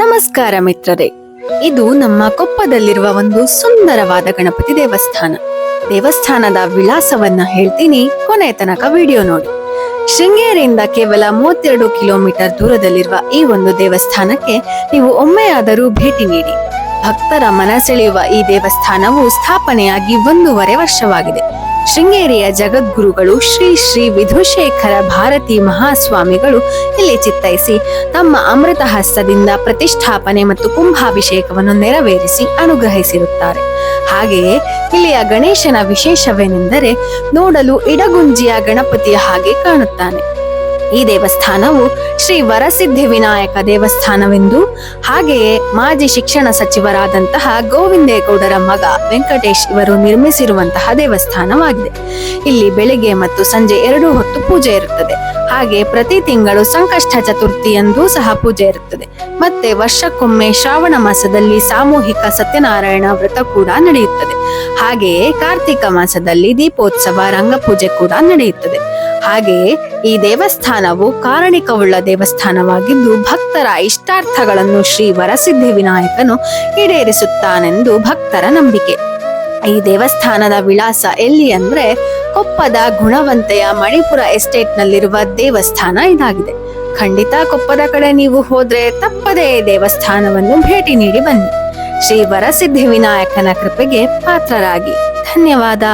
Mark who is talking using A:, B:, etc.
A: ನಮಸ್ಕಾರ ಮಿತ್ರರೇ, ಇದು ನಮ್ಮ ಕೊಪ್ಪದಲ್ಲಿರುವ ಒಂದು ಸುಂದರವಾದ ಗಣಪತಿ ದೇವಸ್ಥಾನ. ದೇವಸ್ಥಾನದ ವಿಳಾಸವನ್ನ ಹೇಳ್ತೀನಿ, ಕೊನೆ ತನಕ ವಿಡಿಯೋ ನೋಡಿ. ಶೃಂಗೇರಿಯಿಂದ ಕೇವಲ 32 ಕಿಲೋಮೀಟರ್ ದೂರದಲ್ಲಿರುವ ಈ ಒಂದು ದೇವಸ್ಥಾನಕ್ಕೆ ನೀವು ಒಮ್ಮೆಯಾದರೂ ಭೇಟಿ ನೀಡಿ. ಭಕ್ತರ ಮನಸೆಳೆಯುವ ಈ ದೇವಸ್ಥಾನವು ಸ್ಥಾಪನೆಯಾಗಿ 1.5 ವರ್ಷವಾಗಿದೆ. ಶೃಂಗೇರಿಯ ಜಗದ್ಗುರುಗಳು ಶ್ರೀ ಶ್ರೀ ವಿಧುಶೇಖರ ಭಾರತಿ ಮಹಾಸ್ವಾಮಿಗಳು ಇಲ್ಲಿ ಚಿತ್ತೈಸಿ ತಮ್ಮ ಅಮೃತ ಹಸ್ತದಿಂದ ಪ್ರತಿಷ್ಠಾಪನೆ ಮತ್ತು ಕುಂಭಾಭಿಷೇಕವನ್ನು ನೆರವೇರಿಸಿ ಅನುಗ್ರಹಿಸಿರುತ್ತಾರೆ. ಹಾಗೆಯೇ ಇಲ್ಲಿಯ ಗಣೇಶನ ವಿಶೇಷವೇನೆಂದರೆ ನೋಡಲು ಇಡಗುಂಜಿಯ ಗಣಪತಿಯ ಹಾಗೆ ಕಾಣುತ್ತಾನೆ. ಈ ದೇವಸ್ಥಾನವು ಶ್ರೀ ವರಸಿದ್ಧಿ ವಿನಾಯಕ ದೇವಸ್ಥಾನವೆಂದು, ಹಾಗೆಯೇ ಮಾಜಿ ಶಿಕ್ಷಣ ಸಚಿವರಾದಂತಹ ಗೋವಿಂದೇಗೌಡರ ಮಗ ವೆಂಕಟೇಶ್ ಇವರು ನಿರ್ಮಿಸಿರುವಂತಹ ದೇವಸ್ಥಾನವಾಗಿದೆ. ಇಲ್ಲಿ ಬೆಳಿಗ್ಗೆ ಮತ್ತು ಸಂಜೆ 2 ಹೊತ್ತು ಪೂಜೆ ಇರುತ್ತದೆ. ಹಾಗೆ ಪ್ರತಿ ತಿಂಗಳು ಸಂಕಷ್ಟ ಚತುರ್ಥಿಯಂದೂ ಸಹ ಪೂಜೆ ಇರುತ್ತದೆ. ಮತ್ತೆ ವರ್ಷಕ್ಕೊಮ್ಮೆ ಶ್ರಾವಣ ಮಾಸದಲ್ಲಿ ಸಾಮೂಹಿಕ ಸತ್ಯನಾರಾಯಣ ವ್ರತ ಕೂಡ ನಡೆಯುತ್ತದೆ. ಹಾಗೆಯೇ ಕಾರ್ತಿಕ ಮಾಸದಲ್ಲಿ ದೀಪೋತ್ಸವ ರಂಗಪೂಜೆ ಕೂಡ ನಡೆಯುತ್ತದೆ. ಹಾಗೆಯೇ ಈ ದೇವಸ್ಥಾನವು ಕಾರಣಿಕವುಳ್ಳ ದೇವಸ್ಥಾನವಾಗಿದ್ದು ಭಕ್ತರ ಇಷ್ಟಾರ್ಥಗಳನ್ನು ಶ್ರೀ ವರಸಿದ್ಧಿ ವಿನಾಯಕನು ಈಡೇರಿಸುತ್ತಾನೆಂದು ಭಕ್ತರ ನಂಬಿಕೆ. ಈ ದೇವಸ್ಥಾನದ ವಿಳಾಸ ಎಲ್ಲಿ ಅಂದ್ರೆ ಕೊಪ್ಪದ ಗುಣವಂತೆಯ ಮಣಿಪುರ ಎಸ್ಟೇಟ್ ನಲ್ಲಿರುವ ದೇವಸ್ಥಾನ ಇದಾಗಿದೆ. ಖಂಡಿತ ಕೊಪ್ಪದ ಕಡೆ ನೀವು ಹೋದ್ರೆ ತಪ್ಪದೇ ದೇವಸ್ಥಾನವನ್ನು ಭೇಟಿ ನೀಡಿ ಬನ್ನಿ. ಶ್ರೀ ವರಸಿದ್ಧಿ ವಿನಾಯಕನ ಕೃಪೆಗೆ ಪಾತ್ರರಾಗಿ. ಧನ್ಯವಾದ.